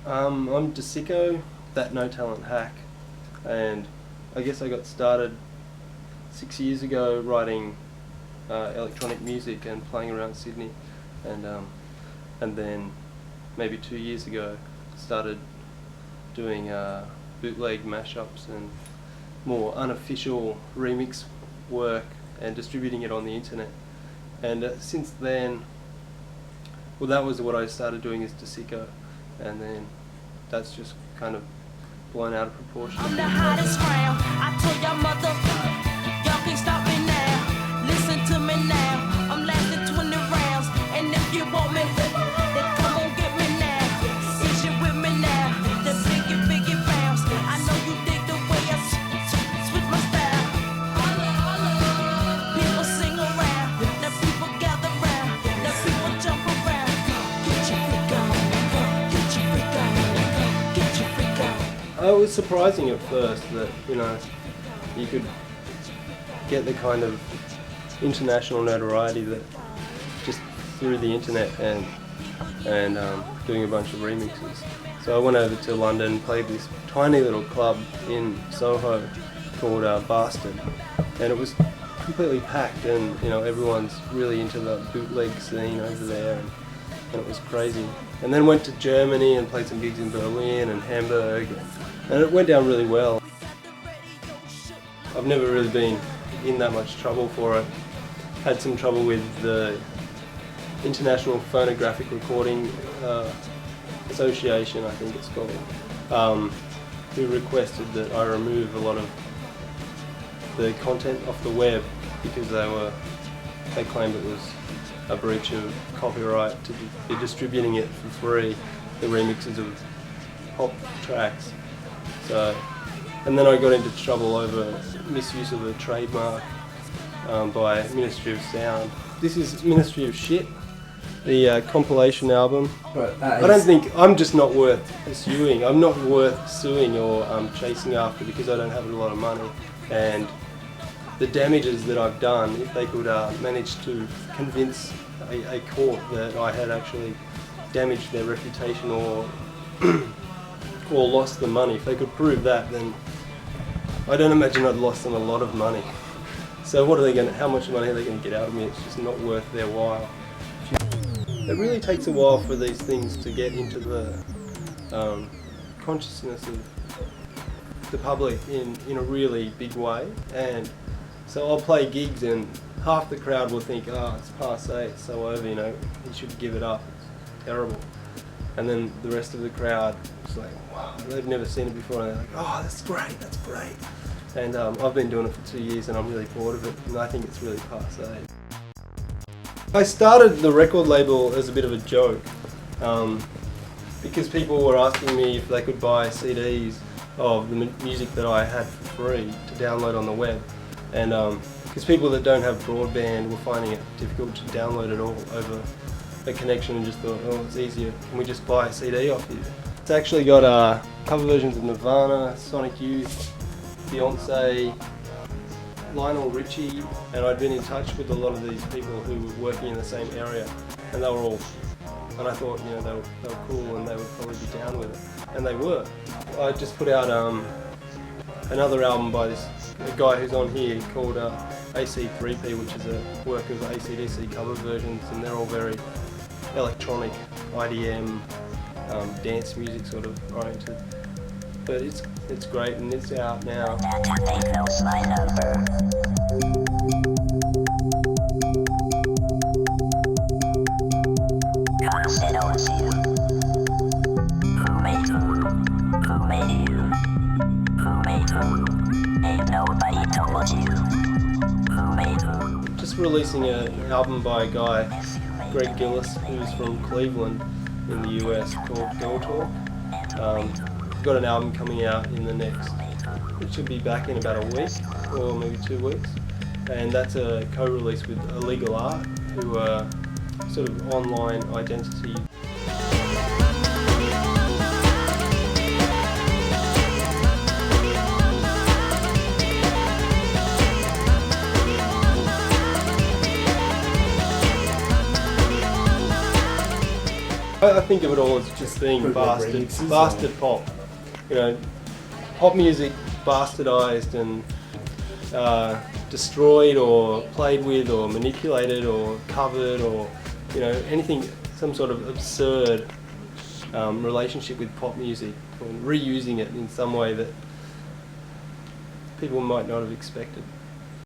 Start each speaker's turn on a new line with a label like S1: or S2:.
S1: I'm Dsico, that no talent hack, and I guess I got started 6 years ago writing electronic music and playing around Sydney, and then maybe 2 years ago started doing bootleg mashups and more unofficial remix work and distributing it on the internet. And since then, well, that was what I started doing as Dsico, and then that's just kind of blown out of proportion.
S2: I'm the hottest round. I told y'all mother, y'all can't stop me now. Listen to me now. I'm lasting 20 rounds, and if you want me, then come on get me now. Is you with me now? The biggie bounce. I know you dig the way I switch my style. People sing around, now people gather round, now people jump around. Get your freak on, get your freak on, get your freak on.
S1: It was surprising at first that, you could get the kind of international notoriety that just through the internet and doing a bunch of remixes. So I went over to London, played this tiny little club in Soho called Bastard, and it was completely packed, and everyone's really into the bootleg scene over there, and it was crazy. And then went to Germany and played some gigs in Berlin and Hamburg, and it went down really well. I've never really been in that much trouble for it. Had some trouble with the International Phonographic Recording Association, I think it's called, who requested that I remove a lot of the content off the web because they claimed it was a breach of copyright to be distributing it for free, the remixes of pop tracks. So, and then I got into trouble over misuse of a trademark by Ministry of Sound. This is Ministry of Shit, the compilation album.
S3: Right,
S1: I don't think, I'm just not worth pursuing. I'm not worth suing or chasing after because I don't have a lot of money. And the damages that I've done, if they could manage to convince a court that I had actually damaged their reputation or or lost the money, if they could prove that, then I don't imagine I'd lost them a lot of money. So what are they how much money are they going to get out of me? It's just not worth their while. It really takes a while for these things to get into the consciousness of the public in a really big way. And so I'll play gigs and half the crowd will think, oh, it's passé, it's so over, you should give it up, it's terrible. And then the rest of the crowd is like, wow, they've never seen it before, and they're like, oh, that's great. And I've been doing it for 2 years and I'm really bored of it, and I think it's really passé. I started the record label as a bit of a joke, because people were asking me if they could buy CDs of the music that I had for free to download on the web. And because people that don't have broadband were finding it difficult to download it all over a connection, and just thought, oh, it's easier, can we just buy a CD off you? It's actually got cover versions of Nirvana, Sonic Youth, Beyonce, Lionel Richie, and I'd been in touch with a lot of these people who were working in the same area, and they were all, and I thought, they were cool and they would probably be down with it, and they were. I just put out another album by a guy who's on here called AC3P, which is a work of AC/DC cover versions, and they're all very electronic, IDM, dance music sort of oriented. But it's great, and it's out now. Just releasing an album by a guy, Greg Gillis, who's from Cleveland in the US, called Girl Talk. Got an album coming out in the next, it should be back in about a week or maybe 2 weeks, and that's a co-release with Illegal Art, who are sort of online identity. I think of it all as just being
S3: Bootleg remixes
S1: bastard pop. You know, pop music bastardized and destroyed or played with or manipulated or covered or, you know, anything, some sort of absurd relationship with pop music, or reusing it in some way that people might not have expected.